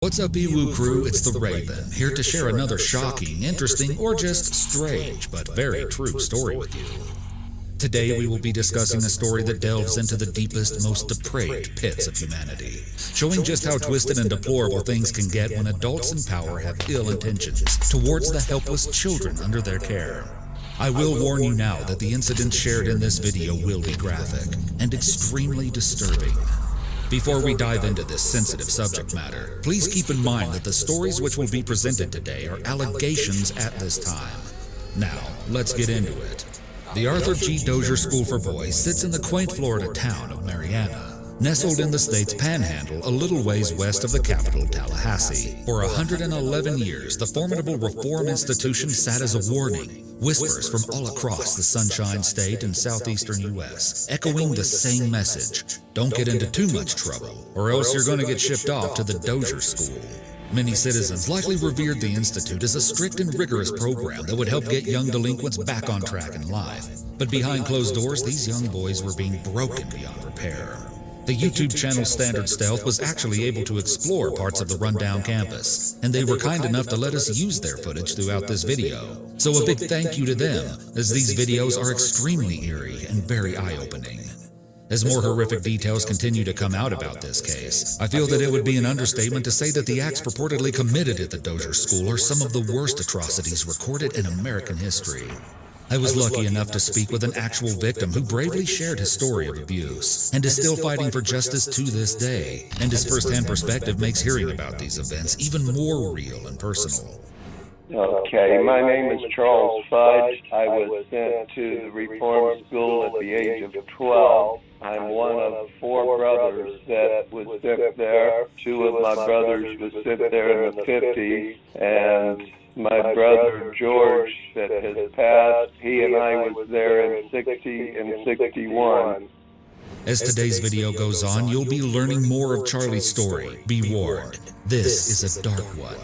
What's up, Ewu crew? It's the Raven, here to share another shocking, interesting, or just strange, but very true story with you. Today we will be discussing a story that delves into the deepest, most depraved pits of humanity, showing just how twisted and deplorable things can get when adults in power have ill intentions towards the helpless children under their care. I will warn you now that the incidents shared in this video will be graphic and extremely disturbing. Before we dive into this sensitive subject matter, please keep in mind that the stories which will be presented today are allegations at this time. Now, let's get into it. The Arthur G. Dozier School for Boys sits in the quaint Florida town of Marianna, nestled in the state's panhandle a little ways west of the capital, Tallahassee. For 111 years, the formidable reform institution sat as a warning, whispers from all across the Sunshine State and southeastern U.S., echoing the same message: don't get into too much trouble, or else you're going to get shipped off to the Dozier School. Many citizens likely revered the Institute as a strict and rigorous program that would help get young delinquents back on track in life. But behind closed doors, these young boys were being broken beyond repair. The YouTube channel Standard Stealth was actually able to explore parts of the rundown campus, and they were kind enough to let us use their footage throughout this video. So a big thank you to them, as these videos are extremely eerie and very eye-opening. As more horrific details continue to come out about this case, I feel that it would be an understatement to say that the acts purportedly committed at the Dozier School are some of the worst atrocities recorded in American history. I was lucky enough to speak with an actual victim who bravely shared his story of abuse and is still fighting for justice to this day, and his first-hand perspective makes hearing about these events even more real and personal. Okay, my name is Charles Fudge. I was sent to the reform school at the age of 12. I'm one of 4 brothers that was sent there. 2 of my brothers was sent there in the 50s, and my brother George that has passed, he and I was there in 60 and 61. As today's video goes on, you'll be learning more of Charlie's story. Be warned, this is a dark one.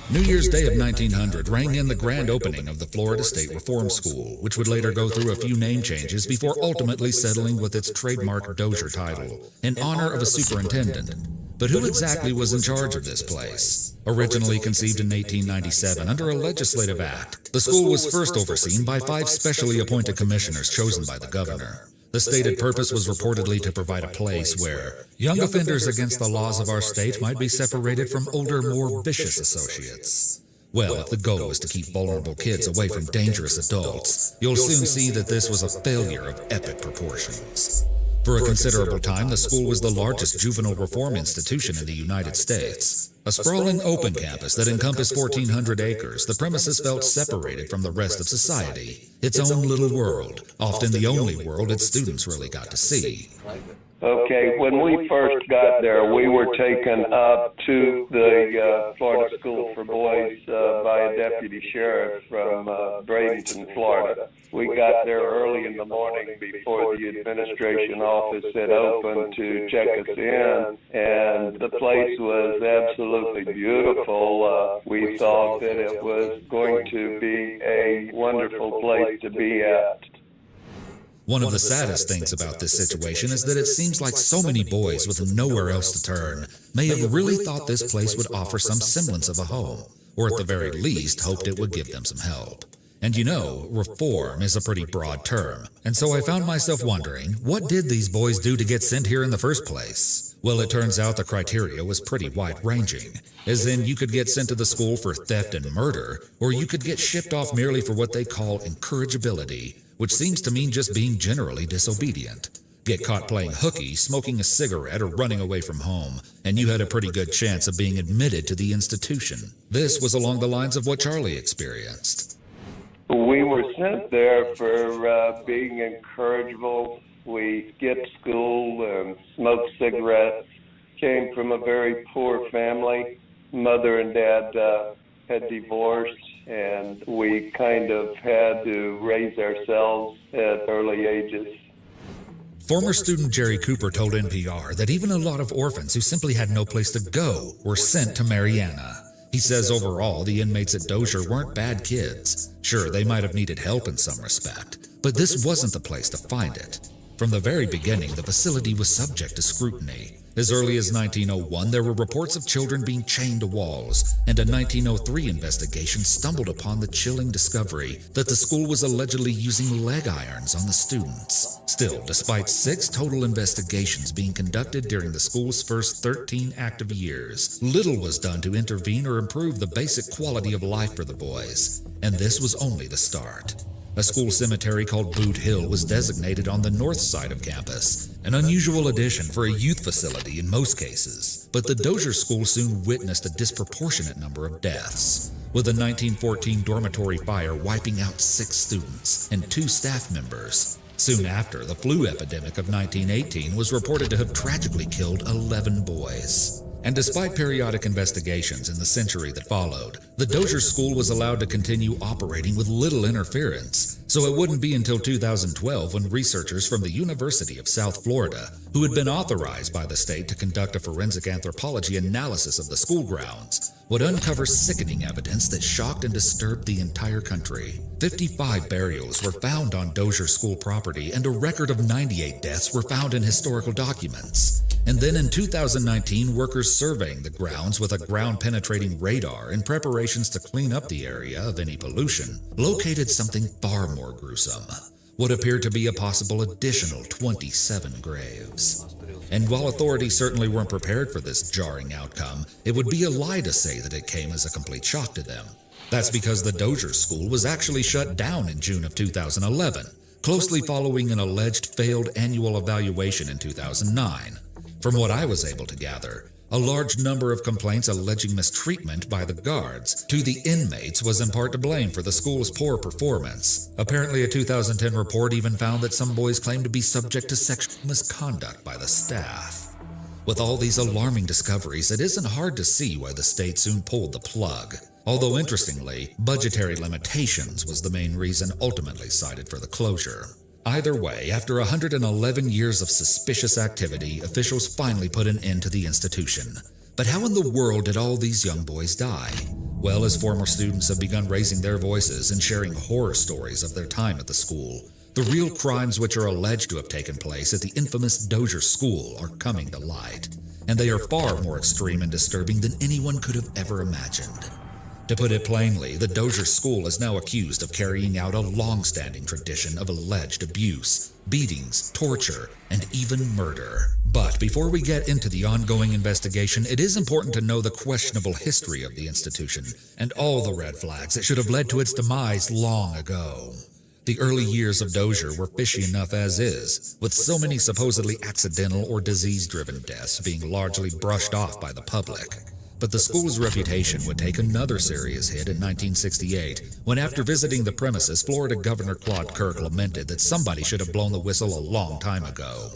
New Year's Day of 1900 rang in the grand opening of the Florida State Reform School, which would later go through a few name changes before ultimately settling with its trademark Dozier title, in honor of a superintendent. But who exactly was in charge of this place? Originally conceived in 1897 under a legislative act, the school was first overseen by 5 specially appointed commissioners chosen by the governor. The stated purpose was reportedly to provide a place where young offenders against the laws of our state might be separated from older, more vicious associates. Well, if the goal was to keep vulnerable kids away from dangerous adults, you'll soon see that this was a failure of epic proportions. For a considerable time, the school was the largest juvenile reform institution in the United States. A sprawling open campus that encompassed 1,400 acres, the premises felt separated from the rest of society. Its own little world, often the only world its students really got to see. Okay, when we first got there, we were taken up to the Florida School for Boys by a deputy sheriff from Bradenton, Florida. We got there early in the morning before the administration office had opened to check us in, and the place was absolutely beautiful. We thought that it was going to be a wonderful place to be at. One of the saddest things about this situation is that it seems like so many boys with nowhere else to turn may have really thought this place would offer some semblance of a home, or at the very least hoped it would give them some help. And you know, reform is a pretty broad term, and so I found myself wondering, what did these boys do to get sent here in the first place? Well, it turns out the criteria was pretty wide-ranging, as in you could get sent to the school for theft and murder, or you could get shipped off merely for what they call incorrigibility, which seems to mean just being generally disobedient. Get caught playing hooky, smoking a cigarette, or running away from home, and you had a pretty good chance of being admitted to the institution. This was along the lines of what Charlie experienced. We were sent there for being incorrigible. We skipped school and smoked cigarettes. Came from a very poor family. Mother and dad had divorced, and we kind of had to raise ourselves at early ages. Former student Jerry Cooper told NPR that even a lot of orphans who simply had no place to go were sent to Marianna. He says overall, the inmates at Dozier weren't bad kids. Sure, they might have needed help in some respect, but this wasn't the place to find it. From the very beginning, the facility was subject to scrutiny, As early as 1901, there were reports of children being chained to walls, and a 1903 investigation stumbled upon the chilling discovery that the school was allegedly using leg irons on the students. Still, despite 6 total investigations being conducted during the school's first 13 active years, little was done to intervene or improve the basic quality of life for the boys, and this was only the start. A school cemetery called Boot Hill was designated on the north side of campus, an unusual addition for a youth facility in most cases. But the Dozier School soon witnessed a disproportionate number of deaths, with a 1914 dormitory fire wiping out 6 students and 2 staff members. Soon after, the flu epidemic of 1918 was reported to have tragically killed 11 boys. And despite periodic investigations in the century that followed, the Dozier School was allowed to continue operating with little interference, so it wouldn't be until 2012 when researchers from the University of South Florida, who had been authorized by the state to conduct a forensic anthropology analysis of the school grounds, would uncover sickening evidence that shocked and disturbed the entire country. 55 burials were found on Dozier School property, and a record of 98 deaths were found in historical documents. And then in 2019, workers surveying the grounds with a ground-penetrating radar in preparations to clean up the area of any pollution located something far more gruesome: what appeared to be a possible additional 27 graves. And while authorities certainly weren't prepared for this jarring outcome, it would be a lie to say that it came as a complete shock to them. That's because the Dozier School was actually shut down in June of 2011, closely following an alleged failed annual evaluation in 2009. From what I was able to gather, a large number of complaints alleging mistreatment by the guards to the inmates was in part to blame for the school's poor performance. Apparently, a 2010 report even found that some boys claimed to be subject to sexual misconduct by the staff. With all these alarming discoveries, it isn't hard to see why the state soon pulled the plug. Although interestingly, budgetary limitations was the main reason ultimately cited for the closure. Either way, after 111 years of suspicious activity, officials finally put an end to the institution. But how in the world did all these young boys die? Well, as former students have begun raising their voices and sharing horror stories of their time at the school, the real crimes which are alleged to have taken place at the infamous Dozier School are coming to light, and they are far more extreme and disturbing than anyone could have ever imagined. To put it plainly, the Dozier School is now accused of carrying out a long-standing tradition of alleged abuse, beatings, torture, and even murder. But before we get into the ongoing investigation, it is important to know the questionable history of the institution and all the red flags that should have led to its demise long ago. The early years of Dozier were fishy enough as is, with so many supposedly accidental or disease-driven deaths being largely brushed off by the public. But the school's reputation would take another serious hit in 1968, when after visiting the premises, Florida Governor Claude Kirk lamented that somebody should have blown the whistle a long time ago.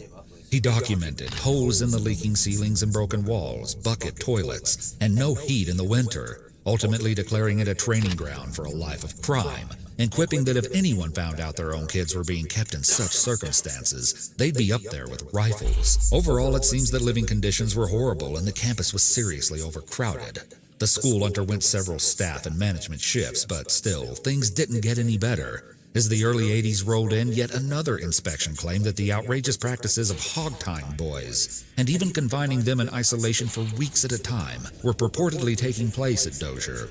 He documented holes in the leaking ceilings and broken walls, bucket toilets, and no heat in the winter, ultimately declaring it a training ground for a life of crime, and quipping that if anyone found out their own kids were being kept in such circumstances, they'd be up there with rifles. Overall, it seems that living conditions were horrible and the campus was seriously overcrowded. The school underwent several staff and management shifts, but still, things didn't get any better. As the early 80s rolled in, yet another inspection claimed that the outrageous practices of hog-tying boys, and even confining them in isolation for weeks at a time, were purportedly taking place at Dozier.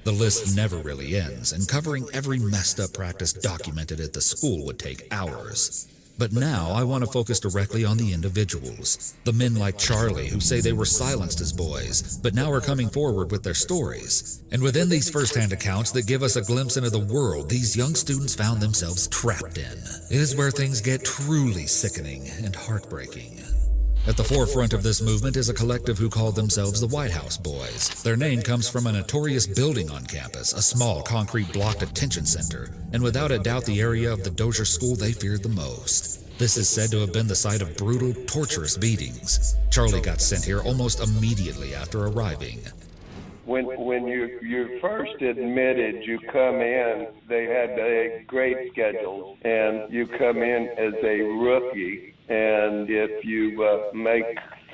The list never really ends, and covering every messed up practice documented at the school would take hours. But now I want to focus directly on the individuals. The men like Charlie, who say they were silenced as boys, but now are coming forward with their stories. And within these first-hand accounts that give us a glimpse into the world these young students found themselves trapped in, is where things get truly sickening and heartbreaking. At the forefront of this movement is a collective who called themselves the White House Boys. Their name comes from a notorious building on campus, a small concrete block detention center, and without a doubt the area of the Dozier School they feared the most. This is said to have been the site of brutal, torturous beatings. Charlie got sent here almost immediately after arriving. When you first admitted, you come in, they had a grade schedule, and you come in as a rookie. And if you make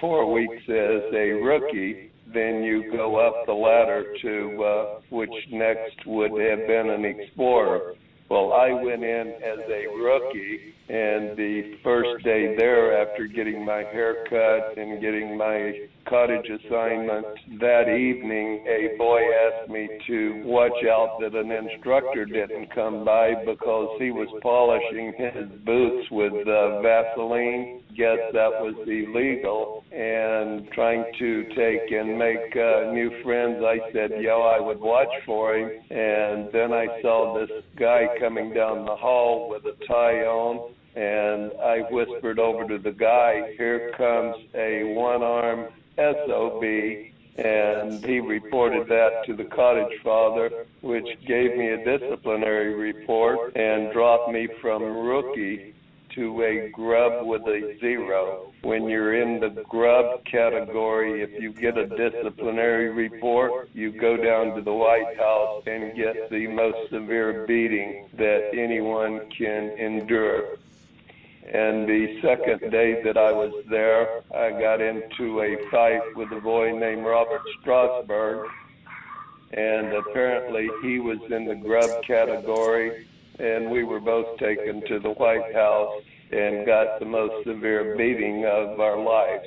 4 weeks as a rookie, then you go up the ladder to which next would have been an explorer. Well, I went in as a rookie, and the first day there, after getting my hair cut and getting my cottage assignment, that evening a boy asked me to watch out that an instructor didn't come by because he was polishing his boots with Vaseline. Guess that was illegal. And trying to take and make new friends, I said, I would watch for him. And then I saw this guy coming down the hall with a tie on, and I whispered over to the guy, "Here comes a one-armed SOB," and he reported that to the cottage father, which gave me a disciplinary report and dropped me from rookie to a grub with a 0. When you're in the grub category, if you get a disciplinary report, you go down to the White House and get the most severe beating that anyone can endure. And the second day that I was there, I got into a fight with a boy named Robert Strasberg, and apparently he was in the grub category, and we were both taken to the White House and got the most severe beating of our lives.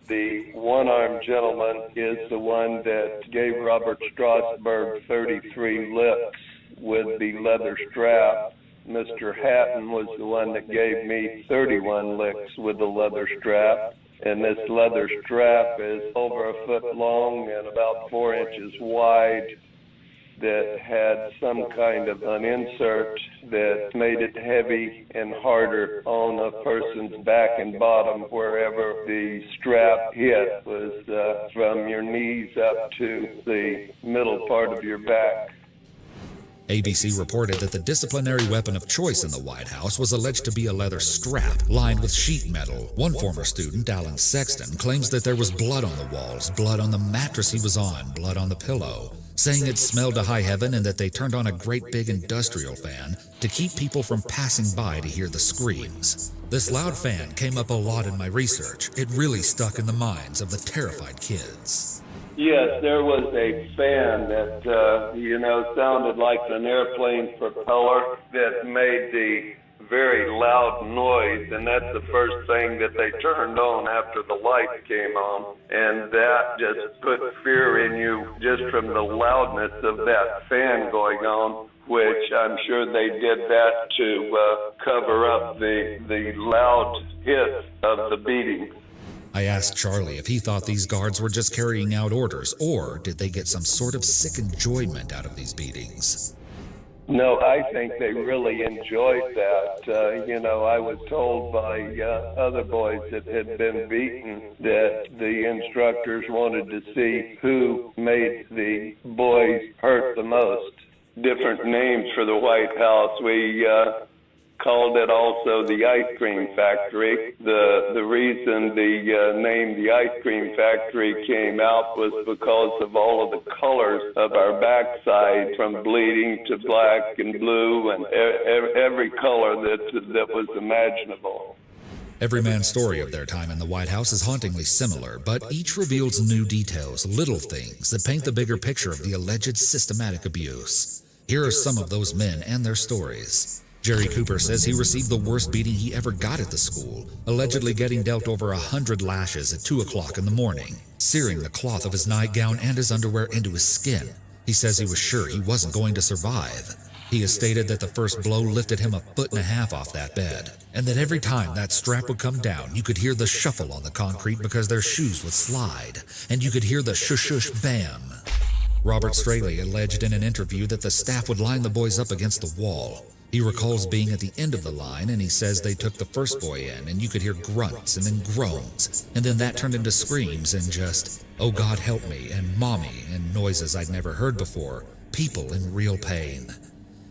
The one-armed gentleman is the one that gave Robert Strasberg 33 licks with the leather strap. Mr. Hatton was the one that gave me 31 licks with the leather strap. And this leather strap is over a foot long and about 4 inches wide, that had some kind of an insert that made it heavy and harder on a person's back and bottom. Wherever the strap hit was from your knees up to the middle part of your back. ABC reported that the disciplinary weapon of choice in the White House was alleged to be a leather strap lined with sheet metal. One former student, Alan Sexton, claims that there was blood on the walls, blood on the mattress he was on, blood on the pillow, saying it smelled to high heaven and that they turned on a great big industrial fan to keep people from passing by to hear the screams. This loud fan came up a lot in my research. It really stuck in the minds of the terrified kids. Yes, there was a fan that, sounded like an airplane propeller that made the very loud noise, and that's the first thing that they turned on after the light came on. And that just put fear in you just from the loudness of that fan going on, which I'm sure they did that to cover up the loud hit of the beating. I asked Charlie if he thought these guards were just carrying out orders, or did they get some sort of sick enjoyment out of these beatings? No, I think they really enjoyed that. I was told by other boys that had been beaten that the instructors wanted to see who made the boys hurt the most. Different names for the White House. We called it also the ice cream factory. The reason the name the ice cream factory came out was because of all of the colors of our backside, from bleeding to black and blue and every color that was imaginable. Every man's story of their time in the White House is hauntingly similar, but each reveals new details, little things that paint the bigger picture of the alleged systematic abuse. Here are some of those men and their stories. Jerry Cooper says he received the worst beating he ever got at the school, allegedly getting dealt over 100 lashes at 2 o'clock in the morning, searing the cloth of his nightgown and his underwear into his skin. He says he was sure he wasn't going to survive. He has stated that the first blow lifted him 1.5 feet off that bed, and that every time that strap would come down, you could hear the shuffle on the concrete because their shoes would slide, and you could hear the shush-shush bam. Robert Straley alleged in an interview that the staff would line the boys up against the wall. He recalls being at the end of the line, and he says they took the first boy in, and you could hear grunts and then groans, and then that turned into screams and just, "Oh God help me," and "Mommy," and noises I'd never heard before, people in real pain.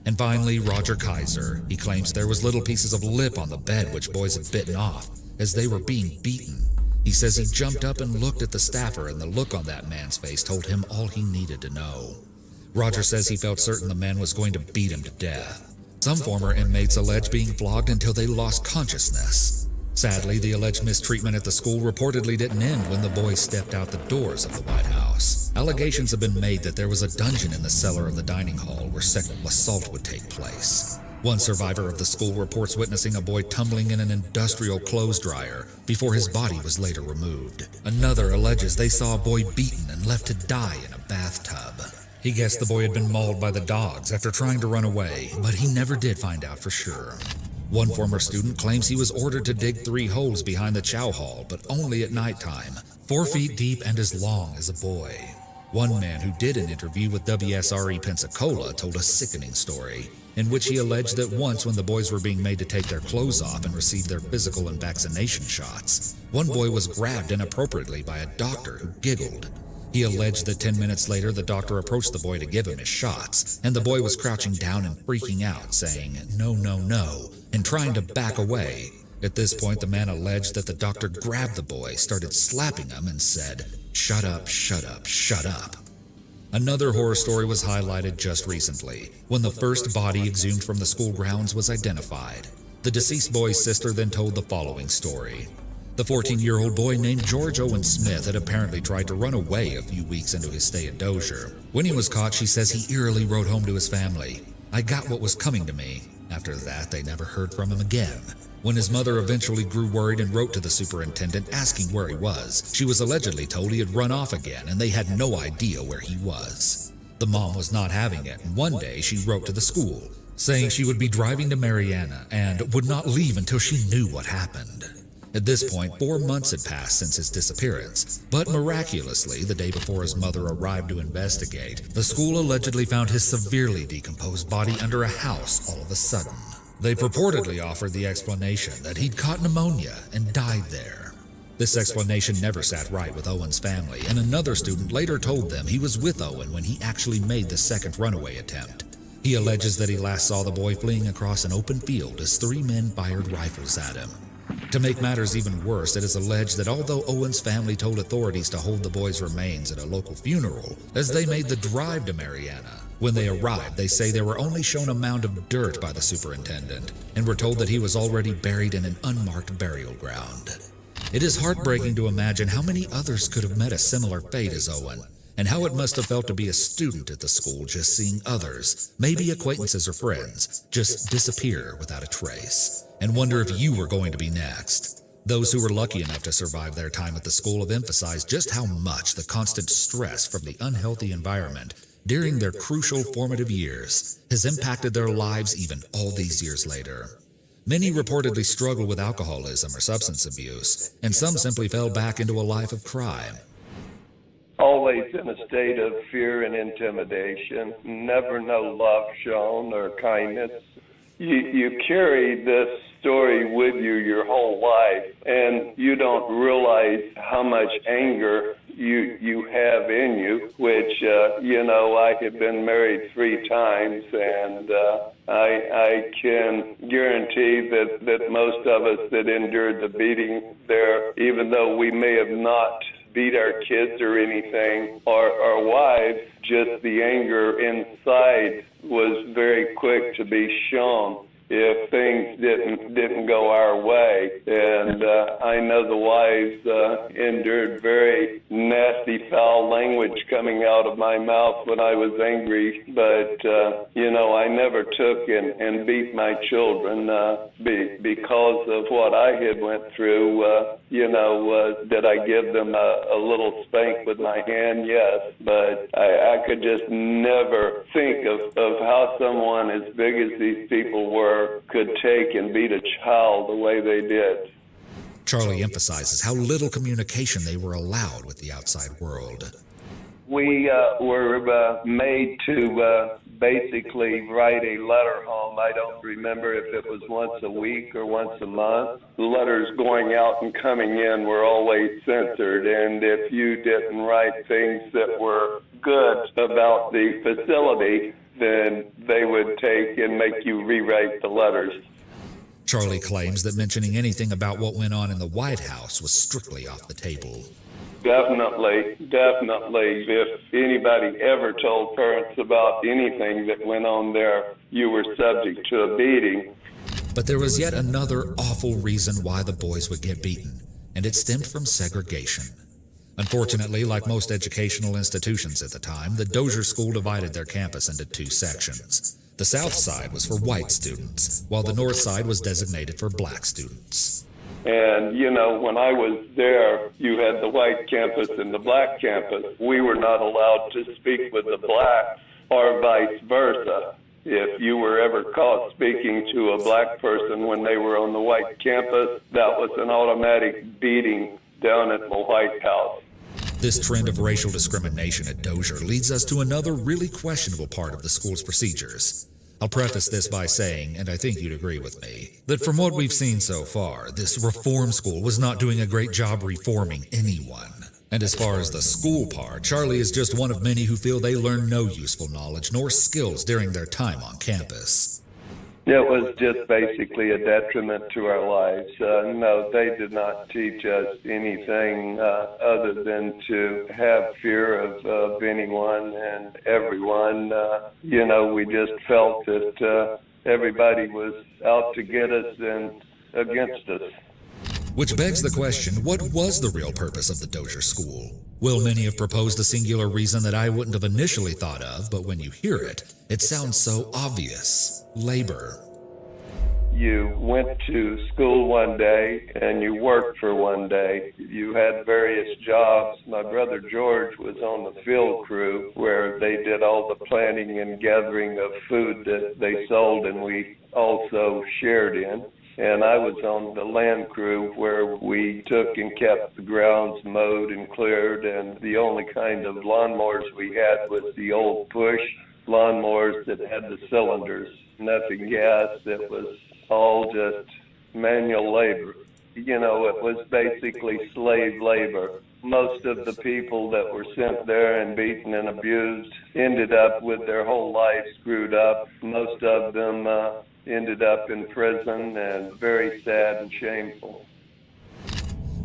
And finally, Roger Kaiser. He claims there was little pieces of lip on the bed which boys had bitten off as they were being beaten. He says he jumped up and looked at the staffer, and the look on that man's face told him all he needed to know. Roger says he felt certain the man was going to beat him to death. Some former inmates allege being flogged until they lost consciousness. Sadly, the alleged mistreatment at the school reportedly didn't end when the boys stepped out the doors of the White House. Allegations have been made that there was a dungeon in the cellar of the dining hall where sexual assault would take place. One survivor of the school reports witnessing a boy tumbling in an industrial clothes dryer before his body was later removed. Another alleges they saw a boy beaten and left to die in a bathtub. He guessed the boy had been mauled by the dogs after trying to run away, but he never did find out for sure. One former student claims he was ordered to dig 3 holes behind the chow hall, but only at nighttime, 4 feet deep and as long as a boy. One man who did an interview with WSRE Pensacola told a sickening story, in which he alleged that once when the boys were being made to take their clothes off and receive their physical and vaccination shots, one boy was grabbed inappropriately by a doctor who giggled. He alleged that 10 minutes later the doctor approached the boy to give him his shots, and the boy was crouching down and freaking out, saying, "No, no, no," and trying to back away. At this point, the man alleged that the doctor grabbed the boy, started slapping him, and said, "Shut up, shut up, shut up." Another horror story was highlighted just recently, when the first body exhumed from the school grounds was identified. The deceased boy's sister then told the following story. The 14-year-old boy named George Owen Smith had apparently tried to run away a few weeks into his stay at Dozier. When he was caught, she says he eerily wrote home to his family, "I got what was coming to me." After that, they never heard from him again. When his mother eventually grew worried and wrote to the superintendent asking where he was, she was allegedly told he had run off again and they had no idea where he was. The mom was not having it, and one day she wrote to the school, saying she would be driving to Marianna and would not leave until she knew what happened. At this point, 4 months had passed since his disappearance, but miraculously, the day before his mother arrived to investigate, the school allegedly found his severely decomposed body under a house all of a sudden. They purportedly offered the explanation that he'd caught pneumonia and died there. This explanation never sat right with Owen's family, and another student later told them he was with Owen when he actually made the second runaway attempt. He alleges that he last saw the boy fleeing across an open field as 3 men fired rifles at him. To make matters even worse, it is alleged that although Owen's family told authorities to hold the boy's remains at a local funeral, as they made the drive to Marianna, when they arrived, they say they were only shown a mound of dirt by the superintendent and were told that he was already buried in an unmarked burial ground. It is heartbreaking to imagine how many others could have met a similar fate as Owen, and how it must have felt to be a student at the school just seeing others, maybe acquaintances or friends, just disappear without a trace, and wonder if you were going to be next. Those who were lucky enough to survive their time at the school have emphasized just how much the constant stress from the unhealthy environment during their crucial formative years has impacted their lives even all these years later. Many reportedly struggle with alcoholism or substance abuse, and some simply fell back into a life of crime. Always in a state of fear and intimidation, never no love shown or kindness. You carry this story with you your whole life, and you don't realize how much anger you have in you, which, I have been married 3 times, and I can guarantee that most of us that endured the beating there, even though we may have not beat our kids or anything, our wives, just the anger inside was very quick to be shown if things didn't go our way. And I know the wives endured very nasty, foul language coming out of my mouth when I was angry. But, I never took and beat my children because of what I had went through. Did I give them a little spank with my hand? Yes. But I could just never think of how someone as big as these people were could take and beat a child the way they did. Charlie emphasizes how little communication they were allowed with the outside world. We were made to basically write a letter home. I don't remember if it was once a week or once a month. The letters going out and coming in were always censored, and if you didn't write things that were good about the facility, then they would take and make you rewrite the letters. Charlie claims that mentioning anything about what went on in the White House was strictly off the table. Definitely. If anybody ever told parents about anything that went on there, you were subject to a beating. But there was yet another awful reason why the boys would get beaten, and it stemmed from segregation. Unfortunately, like most educational institutions at the time, the Dozier School divided their campus into two sections. The south side was for white students, while the north side was designated for black students. And, when I was there, you had the white campus and the black campus. We were not allowed to speak with the blacks or vice versa. If you were ever caught speaking to a black person when they were on the white campus, that was an automatic beating down at the White House. This trend of racial discrimination at Dozier leads us to another really questionable part of the school's procedures. I'll preface this by saying, and I think you'd agree with me, that from what we've seen so far, this reform school was not doing a great job reforming anyone. And as far as the school part, Charlie is just one of many who feel they learned no useful knowledge nor skills during their time on campus. It was just basically a detriment to our lives. No, they did not teach us anything other than to have fear of anyone and everyone. We just felt that everybody was out to get us and against us. Which begs the question, what was the real purpose of the Dozier School? Well, many have proposed a singular reason that I wouldn't have initially thought of, but when you hear it, it sounds so obvious. Labor. You went to school one day and you worked for one day. You had various jobs. My brother George was on the field crew where they did all the planting and gathering of food that they sold and we also shared in. And I was on the land crew where we took and kept the grounds mowed and cleared, and the only kind of lawnmowers we had was the old push lawnmowers that had the cylinders, nothing gas. It was all just manual labor. It was basically slave labor. Most of the people that were sent there and beaten and abused ended up with their whole life screwed up. Most of them ended up in prison, and very sad and shameful.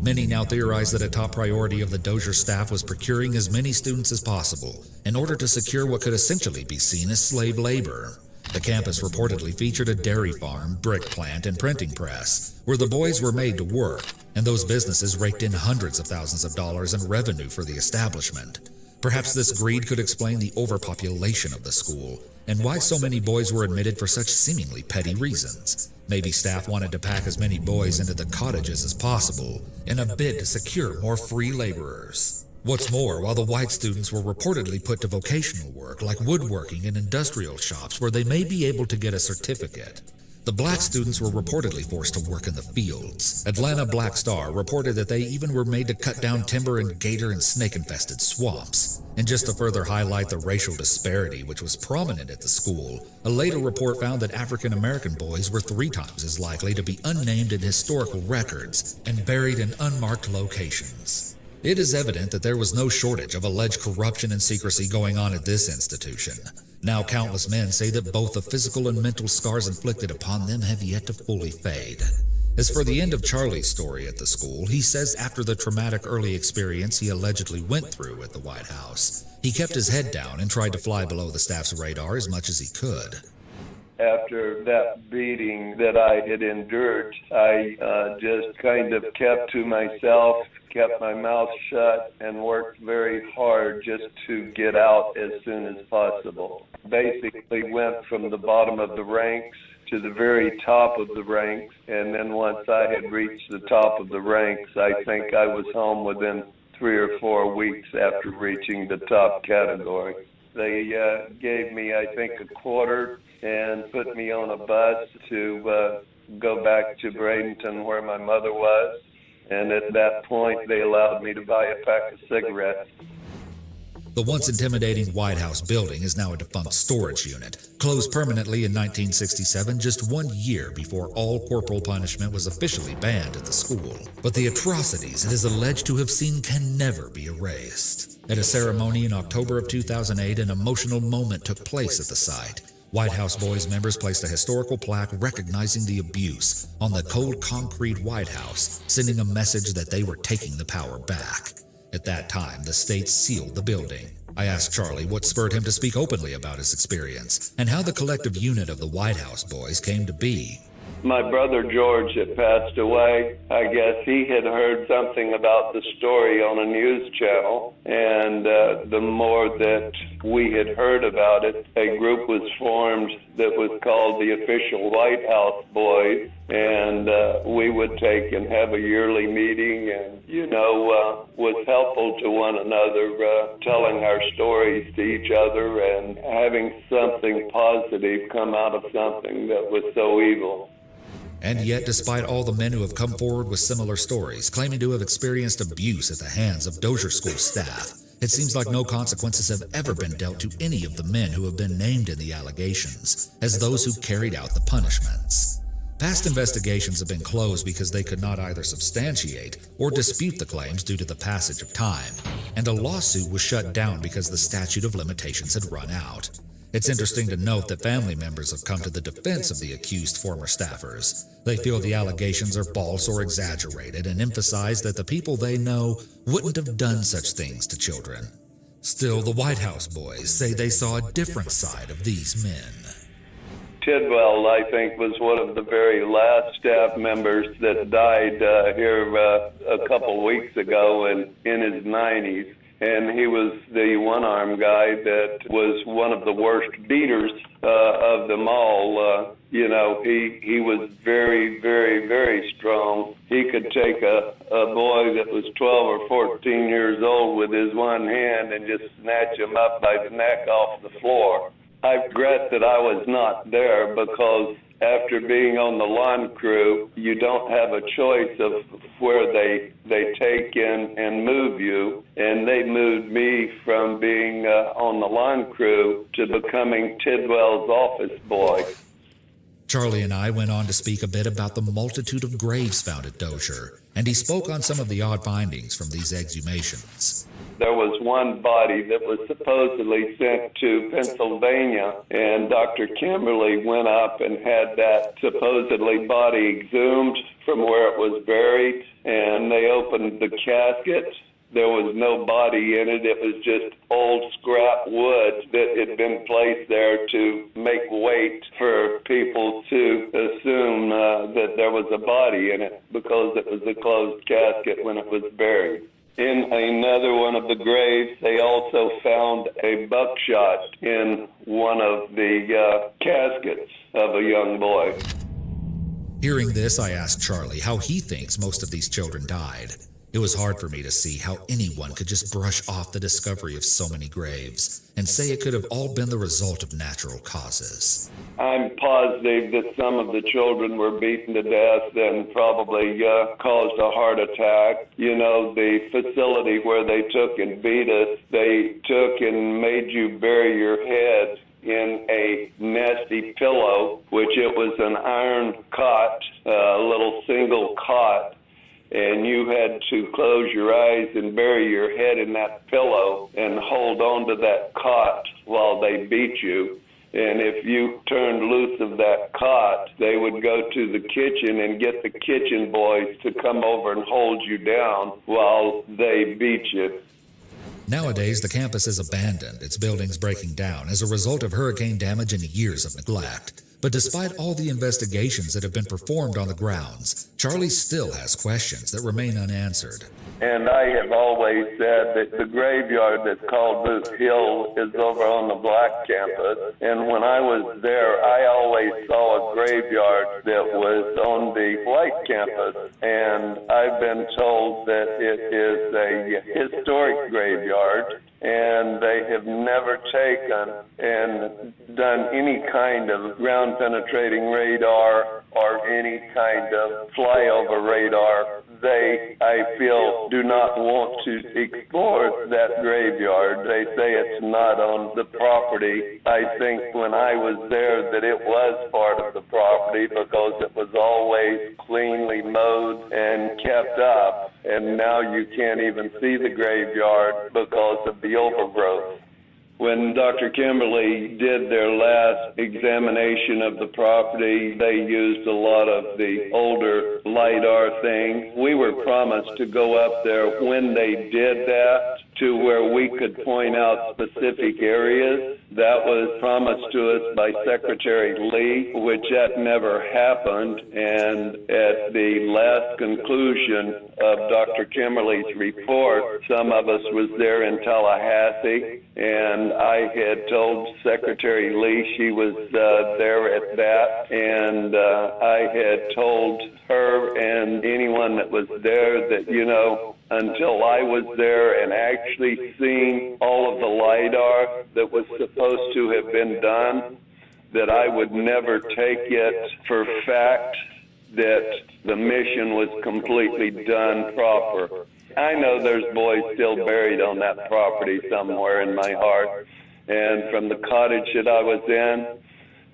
Many now theorize that a top priority of the Dozier staff was procuring as many students as possible in order to secure what could essentially be seen as slave labor. The campus reportedly featured a dairy farm, brick plant, and printing press, where the boys were made to work, and those businesses raked in hundreds of thousands of dollars in revenue for the establishment. Perhaps this greed could explain the overpopulation of the school, and why so many boys were admitted for such seemingly petty reasons. Maybe staff wanted to pack as many boys into the cottages as possible, in a bid to secure more free laborers. What's more, while the white students were reportedly put to vocational work like woodworking and industrial shops where they may be able to get a certificate, the black students were reportedly forced to work in the fields. Atlanta Black Star reported that they even were made to cut down timber in gator and snake-infested swamps. And just to further highlight the racial disparity which was prominent at the school, a later report found that African American boys were 3 times as likely to be unnamed in historical records and buried in unmarked locations. It is evident that there was no shortage of alleged corruption and secrecy going on at this institution. Now countless men say that both the physical and mental scars inflicted upon them have yet to fully fade. As for the end of Charlie's story at the school, he says after the traumatic early experience he allegedly went through at the White House, he kept his head down and tried to fly below the staff's radar as much as he could. After that beating that I had endured, I just kind of kept to myself, kept my mouth shut, and worked very hard just to get out as soon as possible. Basically went from the bottom of the ranks to the very top of the ranks, and then once I had reached the top of the ranks, I think I was home within 3 or 4 weeks after reaching the top category. They gave me, I think, a quarter and put me on a bus to go back to Bradenton where my mother was. And at that point, they allowed me to buy a pack of cigarettes. The once intimidating White House building is now a defunct storage unit, closed permanently in 1967, just 1 year before all corporal punishment was officially banned at the school. But the atrocities it is alleged to have seen can never be erased. At a ceremony in October of 2008, an emotional moment took place at the site. White House Boys members placed a historical plaque recognizing the abuse on the cold concrete White House, sending a message that they were taking the power back. At that time, the state sealed the building. I asked Charlie what spurred him to speak openly about his experience and how the collective unit of the White House Boys came to be. my brother George had passed away. I guess he had heard something about the story on a news channel, and the more that we had heard about it, a group was formed that was called the Official White House Boys, and we would take and have a yearly meeting and, was helpful to one another, telling our stories to each other and having something positive come out of something that was so evil. And yet, despite all the men who have come forward with similar stories, claiming to have experienced abuse at the hands of Dozier School staff, it seems like no consequences have ever been dealt to any of the men who have been named in the allegations as those who carried out the punishments. Past investigations have been closed because they could not either substantiate or dispute the claims due to the passage of time, and a lawsuit was shut down because the statute of limitations had run out. It's interesting to note that family members have come to the defense of the accused former staffers. They feel the allegations are false or exaggerated and emphasize that the people they know wouldn't have done such things to children. Still, the White House boys say they saw a different side of these men. Tidwell, I think, was one of the very last staff members that died here a couple weeks ago in his 90s. And he was the one-armed guy that was one of the worst beaters of them all. He was very, very, very strong. He could take a boy that was 12 or 14 years old with his one hand and just snatch him up by the neck off the floor. I regret that I was not there because after being on the lawn crew, you don't have a choice of where they take in and move you. And they moved me from being on the lawn crew to becoming Tidwell's office boy. Charlie and I went on to speak a bit about the multitude of graves found at Dozier, and he spoke on some of the odd findings from these exhumations. There was one body that was supposedly sent to Pennsylvania, and Dr. Kimberly went up and had that supposedly body exhumed from where it was buried, and they opened the casket. There was no body in it. It was just old scrap wood that had been placed there to make weight for people to assume that there was a body in it because it was a closed casket when it was buried. In another one of the graves, they also found a buckshot in one of the caskets of a young boy. Hearing this, I asked Charlie how he thinks most of these children died. It was hard for me to see how anyone could just brush off the discovery of so many graves and say it could have all been the result of natural causes. I'm positive that some of the children were beaten to death and probably caused a heart attack. The facility where they took and beat us, they took and made you bury your head in a nasty pillow, which it was an iron cot, a little single cot. And you had to close your eyes and bury your head in that pillow and hold on to that cot while they beat you. And if you turned loose of that cot, they would go to the kitchen and get the kitchen boys to come over and hold you down while they beat you. Nowadays, the campus is abandoned, its buildings breaking down as a result of hurricane damage and years of neglect. But despite all the investigations that have been performed on the grounds, Charlie still has questions that remain unanswered. And I have always said that the graveyard that's called Boot Hill is over on the black campus. And when I was there, I always saw a graveyard that was on the white campus. And I've been told that it is a historic graveyard. And they have never taken and done any kind of ground penetrating radar or any kind of flyover radar. They, I feel, do not want to explore that graveyard. They say it's not on the property. I think when I was there that it was part of the property because it was always cleanly mowed and kept up. And now you can't even see the graveyard because of the overgrowth. When Dr. Kimberly did their last examination of the property, they used a lot of the older LiDAR things. We were promised to go up there when they did that to where we could point out specific areas. That was promised to us by Secretary Lee, which that never happened. And at the last conclusion of Dr. Kimberly's report, some of us was there in Tallahassee, and I had told Secretary Lee she was there at that, and I had told her and anyone that was there that, until I was there and actually seen all of the LIDAR that was supposed to have been done, that I would never take it for fact that the mission was completely done proper. I know there's boys still buried on that property somewhere in my heart, and from the cottage that I was in,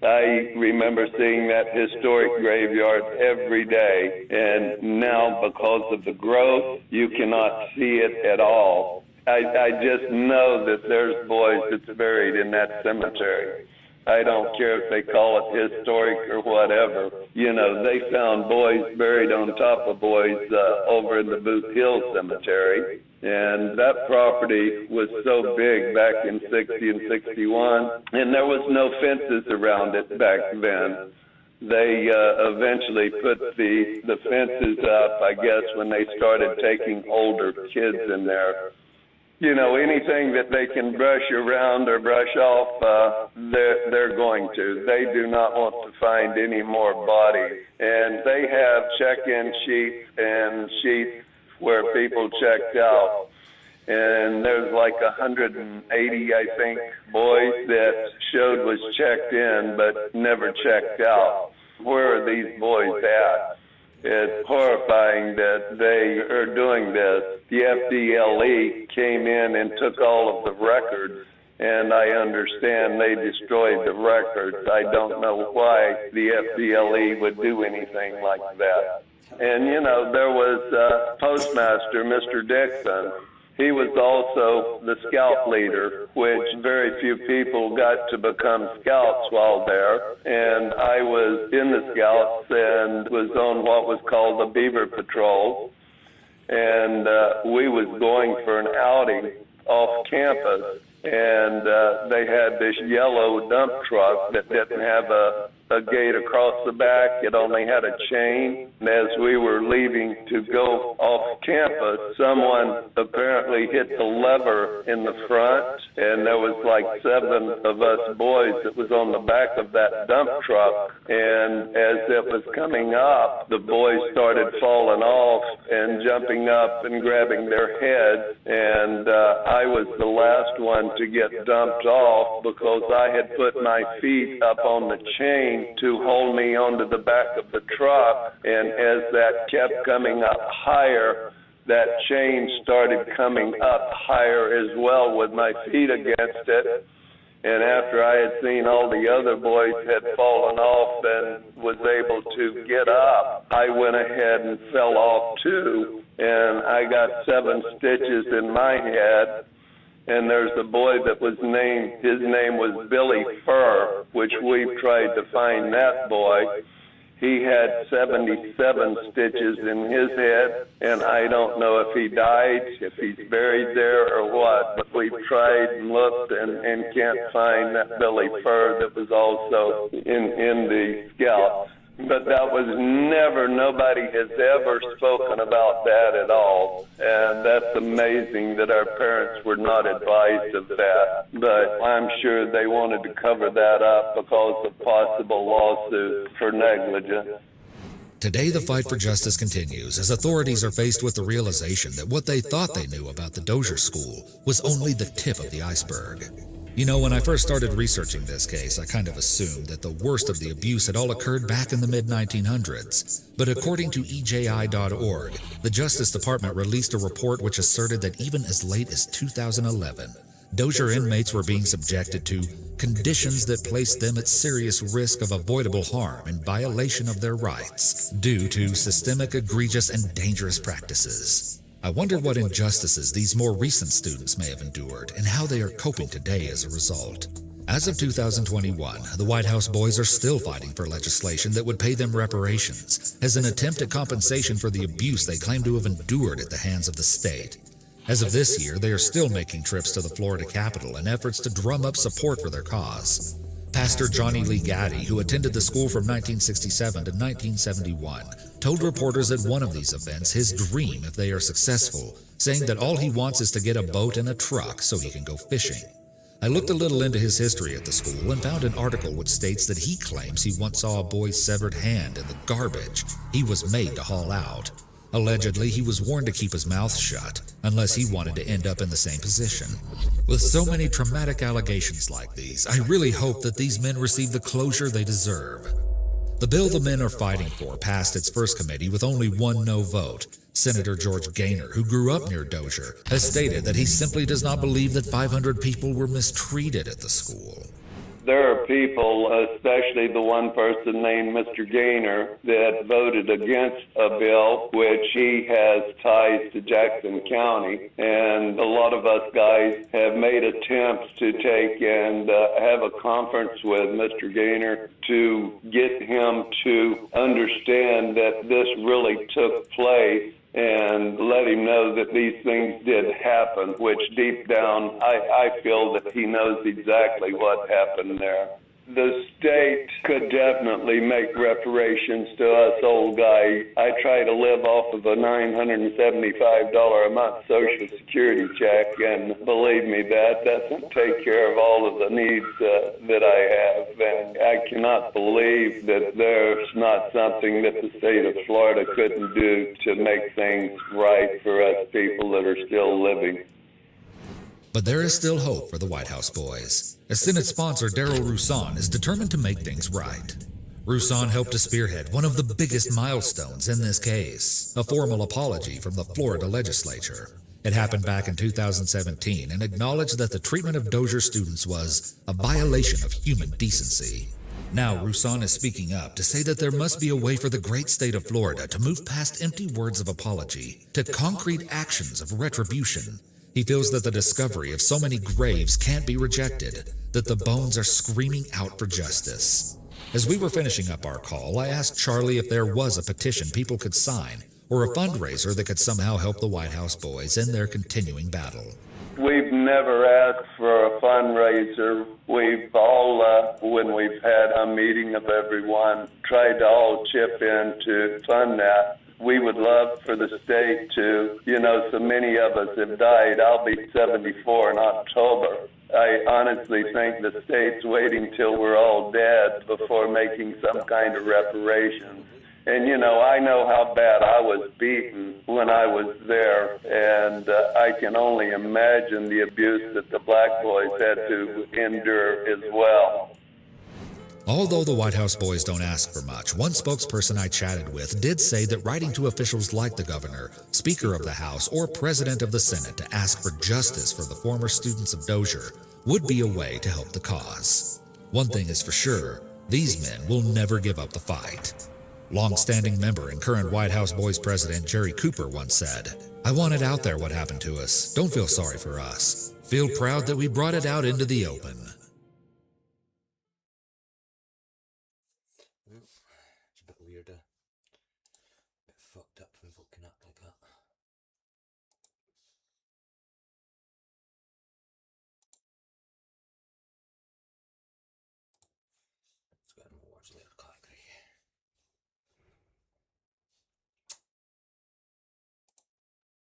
I remember seeing that historic graveyard every day, and now because of the growth, you cannot see it at all. I just know that there's boys that's buried in that cemetery. I don't care if they call it historic or whatever. They found boys buried on top of boys over in the Booth Hill Cemetery. And that property was so big back in 60 and 61, and there was no fences around it back then. They eventually put the fences up, I guess, when they started taking older kids in there. Anything that they can brush around or brush off, they're going to. They do not want to find any more bodies. And they have check-in sheets and sheets where people checked out. And there's like 180, I think, boys that showed was checked in but never checked out. Where are these boys at? It's horrifying that they are doing this. The FDLE came in and took all of the records, and I understand they destroyed the records. I don't know why the FDLE would do anything like that. And, there was Postmaster, Mr. Dixon. He was also the scout leader, which very few people got to become scouts while there. And I was in the scouts and was on what was called the Beaver Patrol. And we was going for an outing off campus. And they had this yellow dump truck that didn't have a gate across the back. It only had a chain. And as we were leaving to go off campus, someone apparently hit the lever in the front, and there was like 7 of us boys that was on the back of that dump truck. And as it was coming up, the boys started falling off and jumping up and grabbing their heads. And I was the last one to get dumped off because I had put my feet up on the chain to hold me onto the back of the truck, and as that kept coming up higher, that chain started coming up higher as well with my feet against it. And after I had seen all the other boys had fallen off and was able to get up, I went ahead and fell off too, and I got 7 stitches in my head. And there's a boy that was named, his name was Billy Furr, which we've tried to find that boy. He had 77 stitches in his head, and I don't know if he died, if he's buried there or what, but we've tried and looked and can't find that Billy Furr that was also in the Scouts. But that was never, nobody has ever spoken about that at all. And that's amazing that our parents were not advised of that. But I'm sure they wanted to cover that up because of possible lawsuits for negligence. Today, the fight for justice continues as authorities are faced with the realization that what they thought they knew about the Dozier School was only the tip of the iceberg. When I first started researching this case, I kind of assumed that the worst of the abuse had all occurred back in the mid-1900s. But according to EJI.org, the Justice Department released a report which asserted that even as late as 2011, Dozier inmates were being subjected to conditions that placed them at serious risk of avoidable harm and violation of their rights due to systemic, egregious, and dangerous practices. I wonder what injustices these more recent students may have endured and how they are coping today as a result. As of 2021, the White House boys are still fighting for legislation that would pay them reparations as an attempt at compensation for the abuse they claim to have endured at the hands of the state. As of this year, they are still making trips to the Florida Capitol in efforts to drum up support for their cause. Pastor Johnny Lee Gaddy, who attended the school from 1967 to 1971, told reporters at one of these events his dream if they are successful, saying that all he wants is to get a boat and a truck so he can go fishing. I looked a little into his history at the school and found an article which states that he claims he once saw a boy's severed hand in the garbage he was made to haul out. Allegedly, he was warned to keep his mouth shut unless he wanted to end up in the same position. With so many traumatic allegations like these, I really hope that these men receive the closure they deserve. The bill the men are fighting for passed its first committee with only one no vote. Senator George Gaynor, who grew up near Dozier, has stated that he simply does not believe that 500 people were mistreated at the school. There are people, especially the one person named Mr. Gaynor, that voted against a bill which he has ties to Jackson County. And a lot of us guys have made attempts to take and have a conference with Mr. Gaynor to get him to understand that this really took place and let him know that these things did happen, which deep down I feel that he knows exactly what happened there. The state could definitely make reparations to us old guys. I try to live off of a $975 a month Social Security check, and believe me, that doesn't take care of all of the needs that I have. And I cannot believe that there's not something that the state of Florida couldn't do to make things right for us people that are still living. But there is still hope for the White House boys, as Senate sponsor Darrell Roussan is determined to make things right. Roussan helped to spearhead one of the biggest milestones in this case, a formal apology from the Florida legislature. It happened back in 2017 and acknowledged that the treatment of Dozier students was a violation of human decency. Now Roussan is speaking up to say that there must be a way for the great state of Florida to move past empty words of apology to concrete actions of retribution. He feels that the discovery of so many graves can't be rejected, that the bones are screaming out for justice. As we were finishing up our call, I asked Charlie if there was a petition people could sign or a fundraiser that could somehow help the White House boys in their continuing battle. We've never asked for a fundraiser. We've all, when we've had a meeting of everyone, tried to all chip in to fund that. We would love for the state to, so many of us have died. I'll be 74 in October. I honestly think the state's waiting till we're all dead before making some kind of reparations. And, I know how bad I was beaten when I was there, and I can only imagine the abuse that the black boys had to endure as well. Although the White House boys don't ask for much, one spokesperson I chatted with did say that writing to officials like the governor, Speaker of the House, or President of the Senate to ask for justice for the former students of Dozier would be a way to help the cause. One thing is for sure, these men will never give up the fight. Long-standing member and current White House Boys President Jerry Cooper once said, "I want it out there what happened to us. Don't feel sorry for us. Feel proud that we brought it out into the open." It's a bit weird, a bit fucked up when folk can act like that. Let's get more words later, category.